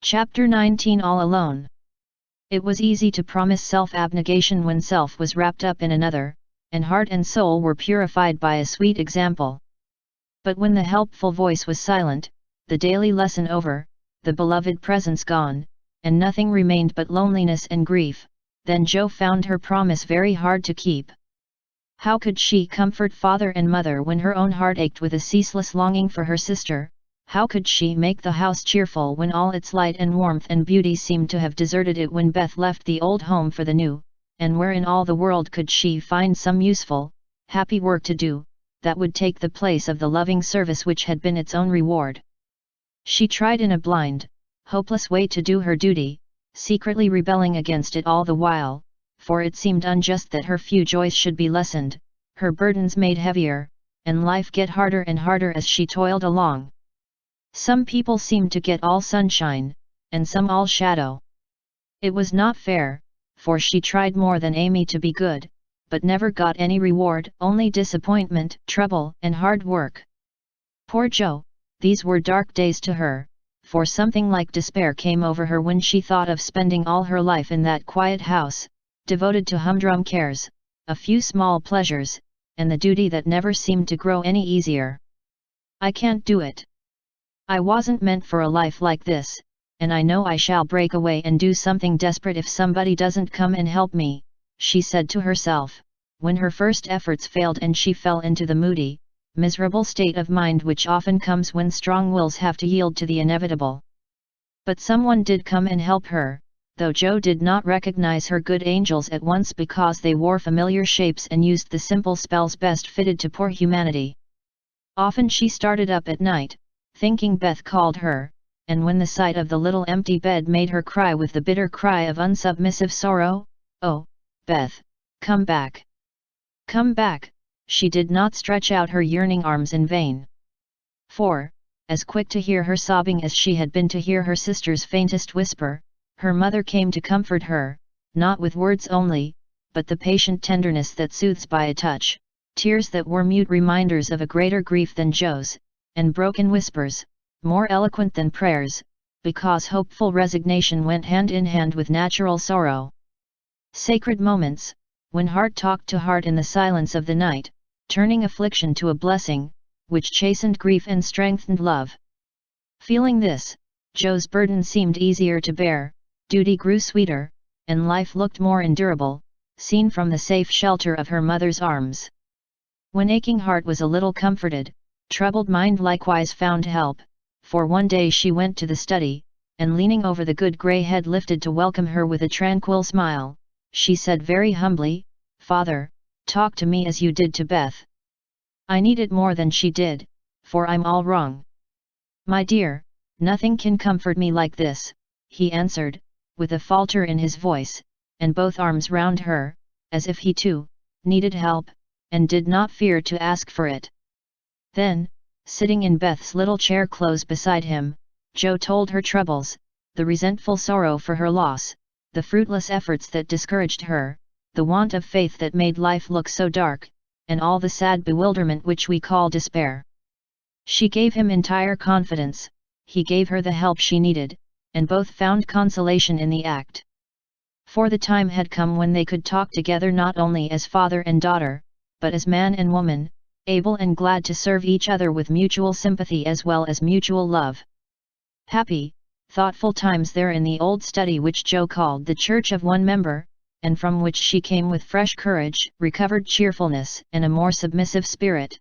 Chapter 19 All Alone. It was easy to promise self-abnegation when self was wrapped up in another, and heart and soul were purified by a sweet example. But when the helpful voice was silent, the daily lesson over, the beloved presence gone, and nothing remained but loneliness and grief, then Jo found her promise very hard to keep. How could she comfort father and mother when her own heart ached with a ceaseless longing for her sister? How could she make the house cheerful when all its light and warmth and beauty seemed to have deserted it when Beth left the old home for the new, and where in all the world could she find some useful, happy work to do, that would take the place of the loving service which had been its own reward? She tried in a blind, hopeless way to do her duty, secretly rebelling against it all the while, for it seemed unjust that her few joys should be lessened, her burdens made heavier, and life get harder and harder as she toiled along. Some people seemed to get all sunshine, and some all shadow. It was not fair, for she tried more than Amy to be good, but never got any reward, only disappointment, trouble, and hard work. Poor Jo, these were dark days to her, for something like despair came over her when she thought of spending all her life in that quiet house, devoted to humdrum cares, a few small pleasures, and the duty that never seemed to grow any easier. "I can't do it. I wasn't meant for a life like this, and I know I shall break away and do something desperate if somebody doesn't come and help me," she said to herself, when her first efforts failed and she fell into the moody, miserable state of mind which often comes when strong wills have to yield to the inevitable. But someone did come and help her, though Jo did not recognize her good angels at once because they wore familiar shapes and used the simple spells best fitted to poor humanity. Often she started up at night, thinking Beth called her, and when the sight of the little empty bed made her cry with the bitter cry of unsubmissive sorrow, "Oh, Beth, come back! Come back!" she did not stretch out her yearning arms in vain. For, as quick to hear her sobbing as she had been to hear her sister's faintest whisper, her mother came to comfort her, not with words only, but the patient tenderness that soothes by a touch, tears that were mute reminders of a greater grief than Jo's, and broken whispers, more eloquent than prayers, because hopeful resignation went hand in hand with natural sorrow. Sacred moments, when heart talked to heart in the silence of the night, turning affliction to a blessing, which chastened grief and strengthened love. Feeling this, Jo's burden seemed easier to bear, duty grew sweeter, and life looked more endurable, seen from the safe shelter of her mother's arms. When aching heart was a little comforted, troubled mind likewise found help, for one day she went to the study, and leaning over the good grey head lifted to welcome her with a tranquil smile, she said very humbly, "Father, talk to me as you did to Beth. I need it more than she did, for I'm all wrong." "My dear, nothing can comfort me like this," he answered, with a falter in his voice, and both arms round her, as if he too needed help, and did not fear to ask for it. Then, sitting in Beth's little chair close beside him, Jo told her troubles, the resentful sorrow for her loss, the fruitless efforts that discouraged her, the want of faith that made life look so dark, and all the sad bewilderment which we call despair. She gave him entire confidence, he gave her the help she needed, and both found consolation in the act. For the time had come when they could talk together not only as father and daughter, but as man and woman, able and glad to serve each other with mutual sympathy as well as mutual love. Happy, thoughtful times there in the old study which Jo called the Church of One Member, and from which she came with fresh courage, recovered cheerfulness, and a more submissive spirit.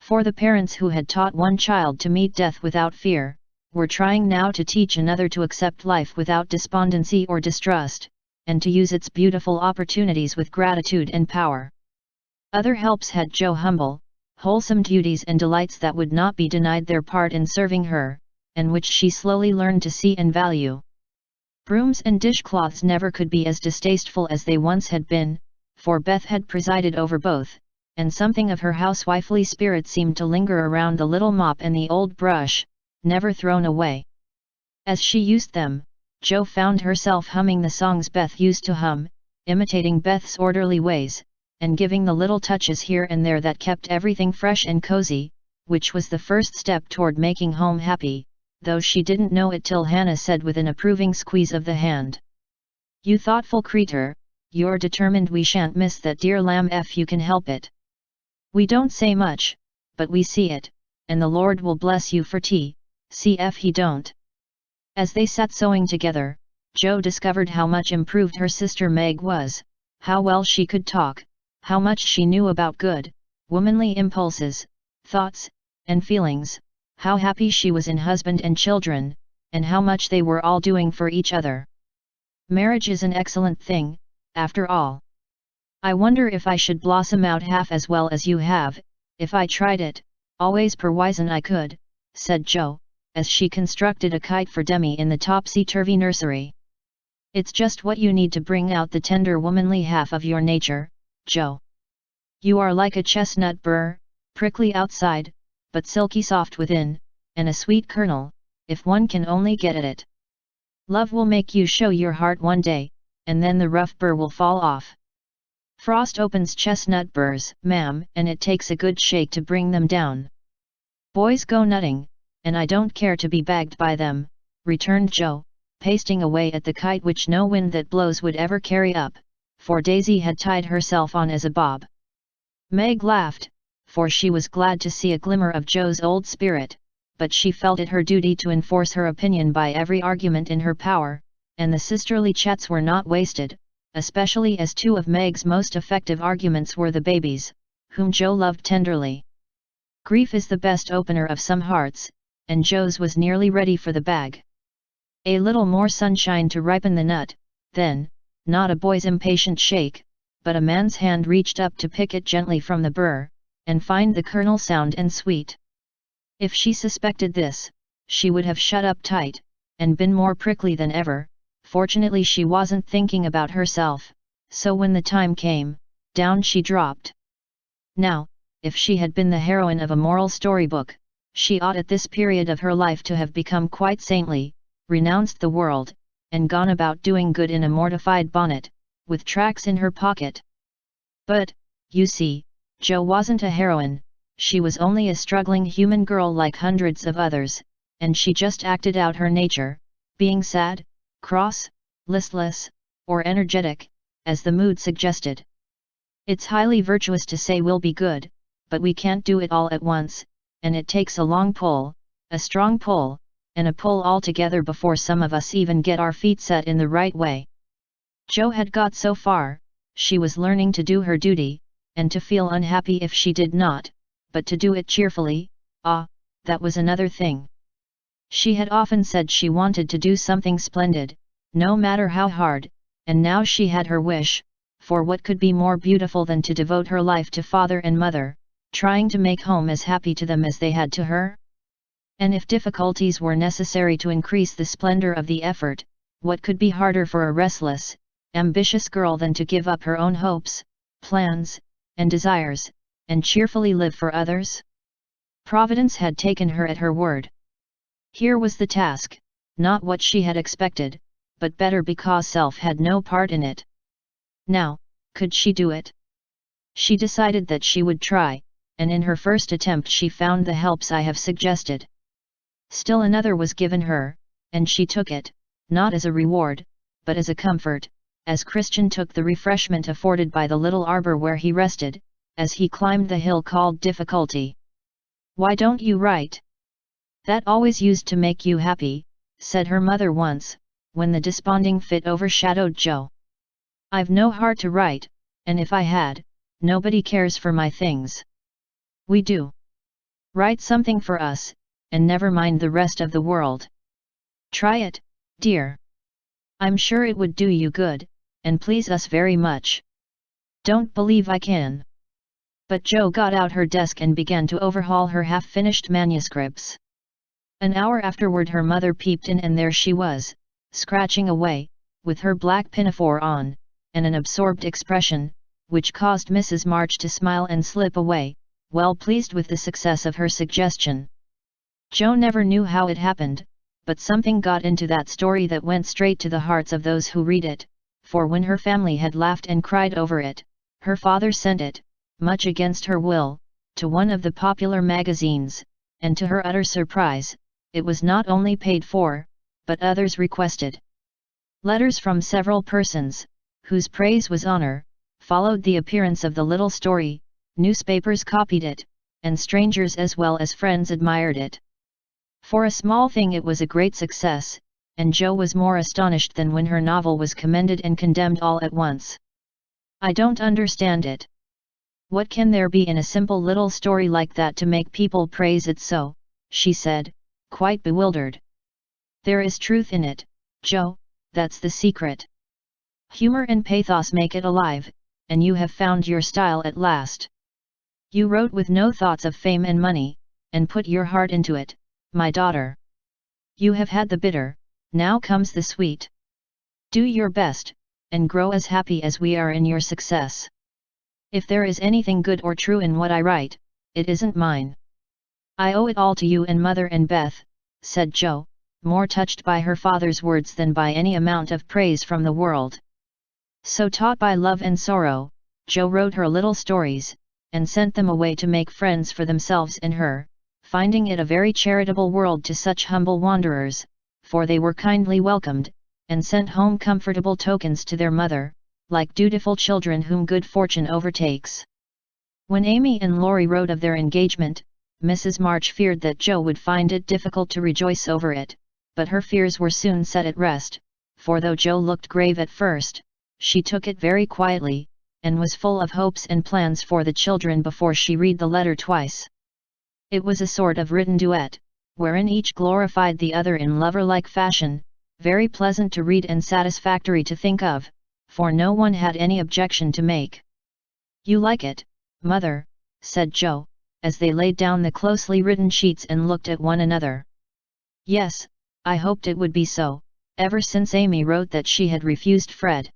For the parents who had taught one child to meet death without fear, were trying now to teach another to accept life without despondency or distrust, and to use its beautiful opportunities with gratitude and power. Other helps had Jo humble, wholesome duties and delights that would not be denied their part in serving her, and which she slowly learned to see and value. Brooms and dishcloths never could be as distasteful as they once had been, for Beth had presided over both, and something of her housewifely spirit seemed to linger around the little mop and the old brush, never thrown away. As she used them, Jo found herself humming the songs Beth used to hum, imitating Beth's orderly ways, and giving the little touches here and there that kept everything fresh and cozy, which was the first step toward making home happy, though she didn't know it till Hannah said with an approving squeeze of the hand. "You thoughtful creature, you're determined we shan't miss that dear lamb if you can help it. We don't say much, but we see it, and the Lord will bless you for tea, see if he don't." As they sat sewing together, Jo discovered how much improved her sister Meg was, how well she could talk, how much she knew about good, womanly impulses, thoughts, and feelings, how happy she was in husband and children, and how much they were all doing for each other. Marriage is an excellent thing, after all. I wonder if I should blossom out half as well as you have, if I tried it, always perwisin I could, said Jo, as she constructed a kite for Demi in the topsy-turvy nursery. It's just what you need to bring out the tender womanly half of your nature, Jo. You are like a chestnut burr, prickly outside, but silky soft within, and a sweet kernel, if one can only get at it. Love will make you show your heart one day, and then the rough burr will fall off. Frost opens chestnut burrs, ma'am, and it takes a good shake to bring them down. Boys go nutting, and I don't care to be bagged by them, returned Jo, pasting away at the kite which no wind that blows would ever carry up, for Daisy had tied herself on as a bob. Meg laughed, for she was glad to see a glimmer of Jo's old spirit, but she felt it her duty to enforce her opinion by every argument in her power, and the sisterly chats were not wasted, especially as two of Meg's most effective arguments were the babies, whom Jo loved tenderly. Grief is the best opener of some hearts, and Jo's was nearly ready for the bag. A little more sunshine to ripen the nut, then, not a boy's impatient shake, but a man's hand reached up to pick it gently from the burr, and find the kernel sound and sweet. If she suspected this, she would have shut up tight, and been more prickly than ever. Fortunately she wasn't thinking about herself, so when the time came, down she dropped. Now, if she had been the heroine of a moral storybook, she ought at this period of her life to have become quite saintly, renounced the world, and gone about doing good in a mortified bonnet, with tracts in her pocket. But, you see, Jo wasn't a heroine, she was only a struggling human girl like hundreds of others, and she just acted out her nature, being sad, cross, listless, or energetic, as the mood suggested. It's highly virtuous to say we'll be good, but we can't do it all at once, and it takes a long pull, a strong pull, and a pull all together before some of us even get our feet set in the right way. Jo had got so far, she was learning to do her duty, and to feel unhappy if she did not, but to do it cheerfully, that was another thing. She had often said she wanted to do something splendid, no matter how hard, and now she had her wish, for what could be more beautiful than to devote her life to father and mother, trying to make home as happy to them as they had to her? And if difficulties were necessary to increase the splendor of the effort, what could be harder for a restless, ambitious girl than to give up her own hopes, plans, and desires, and cheerfully live for others? Providence had taken her at her word. Here was the task, not what she had expected, but better because self had no part in it. Now, could she do it? She decided that she would try, and in her first attempt she found the helps I have suggested. Still another was given her, and she took it, not as a reward, but as a comfort, as Christian took the refreshment afforded by the little arbor where he rested, as he climbed the hill called Difficulty. "Why don't you write? That always used to make you happy," said her mother once, when the desponding fit overshadowed Jo. "I've no heart to write, and if I had, nobody cares for my things." "We do. Write something for us, and never mind the rest of the world. Try it, dear. I'm sure it would do you good, and please us very much." "Don't believe I can." But Jo got out her desk and began to overhaul her half-finished manuscripts. An hour afterward her mother peeped in and there she was, scratching away, with her black pinafore on, and an absorbed expression, which caused Mrs. March to smile and slip away, well pleased with the success of her suggestion. Jo never knew how it happened, but something got into that story that went straight to the hearts of those who read it, for when her family had laughed and cried over it, her father sent it, much against her will, to one of the popular magazines, and to her utter surprise, it was not only paid for, but others requested. Letters from several persons, whose praise was honor, followed the appearance of the little story, newspapers copied it, and strangers as well as friends admired it. For a small thing it was a great success, and Jo was more astonished than when her novel was commended and condemned all at once. "I don't understand it. What can there be in a simple little story like that to make people praise it so?" she said, quite bewildered. "There is truth in it, Jo, that's the secret. Humor and pathos make it alive, and you have found your style at last. You wrote with no thoughts of fame and money, and put your heart into it, my daughter. You have had the bitter, now comes the sweet. Do your best, and grow as happy as we are in your success. If there is anything good or true in what I write, it isn't mine. I owe it all to you and Mother and Beth," said Jo, more touched by her father's words than by any amount of praise from the world. So taught by love and sorrow, Jo wrote her little stories, and sent them away to make friends for themselves and her, finding it a very charitable world to such humble wanderers, for they were kindly welcomed, and sent home comfortable tokens to their mother, like dutiful children whom good fortune overtakes. When Amy and Laurie wrote of their engagement, Mrs. March feared that Jo would find it difficult to rejoice over it, but her fears were soon set at rest, for though Jo looked grave at first, she took it very quietly, and was full of hopes and plans for the children before she read the letter twice. It was a sort of written duet, wherein each glorified the other in lover-like fashion, very pleasant to read and satisfactory to think of, for no one had any objection to make. "You like it, Mother," said Jo, as they laid down the closely written sheets and looked at one another. "Yes, I hoped it would be so, ever since Amy wrote that she had refused Fred.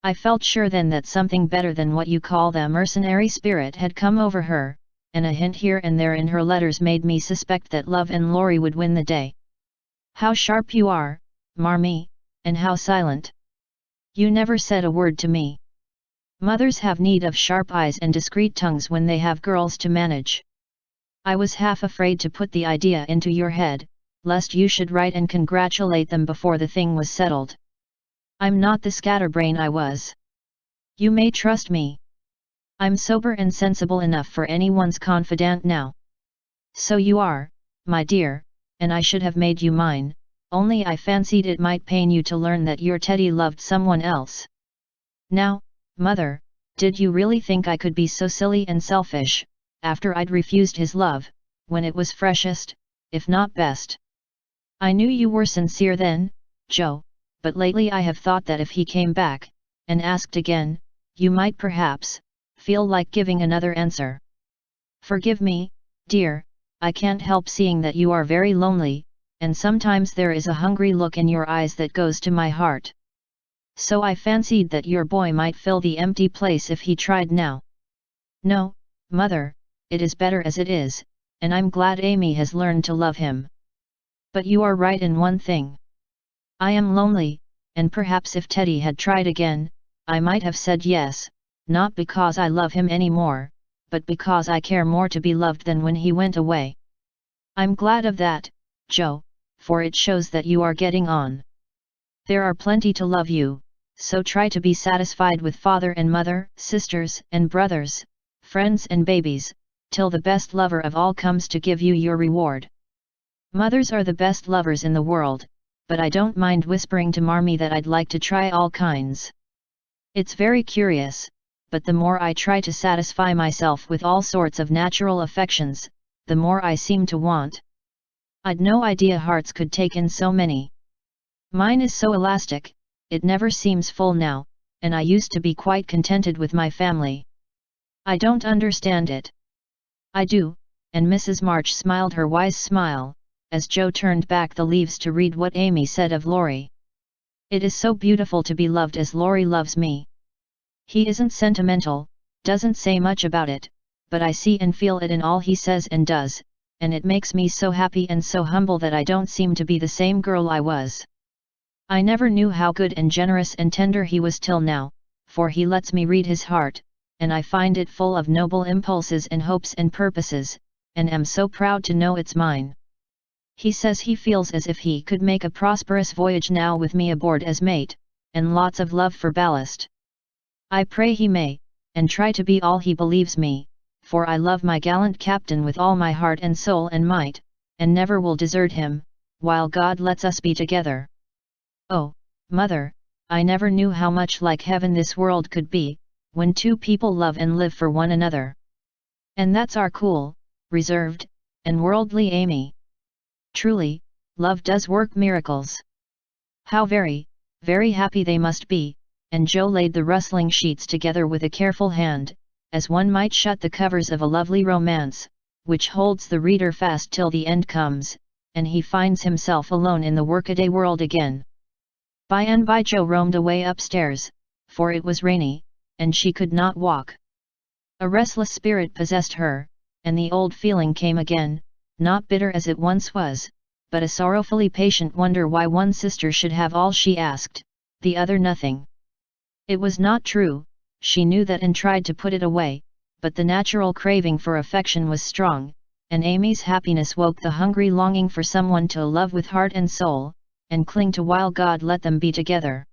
I felt sure then that something better than what you call the mercenary spirit had come over her, and a hint here and there in her letters made me suspect that Love and Laurie would win the day. How sharp you are, Marmee, and how silent. You never said a word to me. Mothers have need of sharp eyes and discreet tongues when they have girls to manage. I was half afraid to put the idea into your head, lest you should write and congratulate them before the thing was settled. I'm not the scatterbrain I was. You may trust me. I'm sober and sensible enough for anyone's confidant now. So you are, my dear, and I should have made you mine, only I fancied it might pain you to learn that your Teddy loved someone else. Now, Mother, did you really think I could be so silly and selfish, after I'd refused his love, when it was freshest, if not best? I knew you were sincere then, Jo, but lately I have thought that if he came back, and asked again, you might perhaps feel like giving another answer. Forgive me, dear, I can't help seeing that you are very lonely, and sometimes there is a hungry look in your eyes that goes to my heart. So I fancied that your boy might fill the empty place if he tried now. No, Mother, it is better as it is, and I'm glad Amy has learned to love him. But you are right in one thing. I am lonely, and perhaps if Teddy had tried again, I might have said yes, not because I love him any more, but because I care more to be loved than when he went away. I'm glad of that, Jo, for it shows that you are getting on. There are plenty to love you, so try to be satisfied with father and mother, sisters and brothers, friends and babies, till the best lover of all comes to give you your reward. Mothers are the best lovers in the world, but I don't mind whispering to Marmee that I'd like to try all kinds. It's very curious, but the more I try to satisfy myself with all sorts of natural affections, the more I seem to want. I'd no idea hearts could take in so many. Mine is so elastic, it never seems full now, and I used to be quite contented with my family. I don't understand it. I do, and Mrs. March smiled her wise smile, as Jo turned back the leaves to read what Amy said of Laurie. It is so beautiful to be loved as Laurie loves me. He isn't sentimental, doesn't say much about it, but I see and feel it in all he says and does, and it makes me so happy and so humble that I don't seem to be the same girl I was. I never knew how good and generous and tender he was till now, for he lets me read his heart, and I find it full of noble impulses and hopes and purposes, and am so proud to know it's mine. He says he feels as if he could make a prosperous voyage now with me aboard as mate, and lots of love for ballast. I pray he may, and try to be all he believes me, for I love my gallant captain with all my heart and soul and might, and never will desert him, while God lets us be together. Oh, mother, I never knew how much like heaven this world could be, when two people love and live for one another. And that's our cool, reserved, and worldly Amy. Truly, love does work miracles. How very, very happy they must be, and Joe laid the rustling sheets together with a careful hand, as one might shut the covers of a lovely romance, which holds the reader fast till the end comes, and he finds himself alone in the workaday world again. By and by Joe roamed away upstairs, for it was rainy, and she could not walk. A restless spirit possessed her, and the old feeling came again, not bitter as it once was, but a sorrowfully patient wonder why one sister should have all she asked, the other nothing. It was not true, she knew that and tried to put it away, but the natural craving for affection was strong, and Amy's happiness woke the hungry longing for someone to love with heart and soul, and cling to while God let them be together.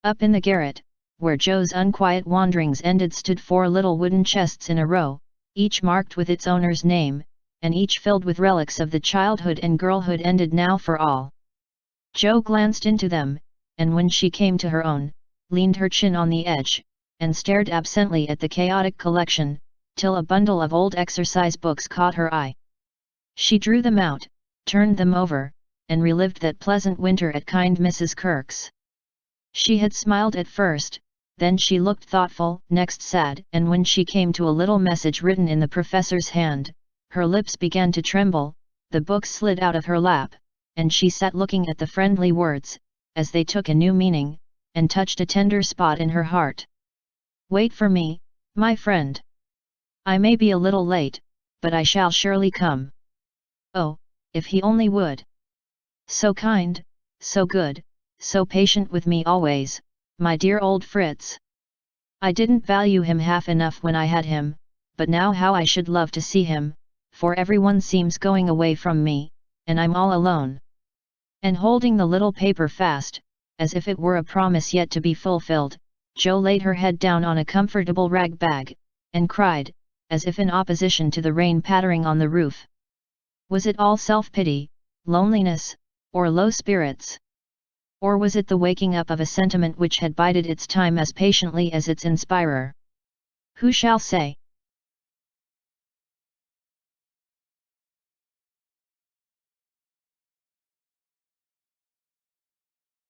Up in the garret, where Joe's unquiet wanderings ended, stood 4 little wooden chests in a row, each marked with its owner's name, and each filled with relics of the childhood and girlhood ended now for all. Joe glanced into them, and when she came to her own, leaned her chin on the edge, and stared absently at the chaotic collection, till a bundle of old exercise books caught her eye. She drew them out, turned them over, and relived that pleasant winter at kind Mrs. Kirk's. She had smiled at first, then she looked thoughtful, next sad, and when she came to a little message written in the professor's hand, her lips began to tremble, the book slid out of her lap, and she sat looking at the friendly words, as they took a new meaning, and touched a tender spot in her heart. Wait for me, my friend. I may be a little late, but I shall surely come. Oh, if he only would! So kind, so good, so patient with me always, my dear old Fritz. I didn't value him half enough when I had him, but now how I should love to see him, for everyone seems going away from me, and I'm all alone. And holding the little paper fast, as if it were a promise yet to be fulfilled, Joe laid her head down on a comfortable rag bag, and cried, as if in opposition to the rain pattering on the roof. Was it all self-pity, loneliness, or low spirits? Or was it the waking up of a sentiment which had bided its time as patiently as its inspirer? Who shall say?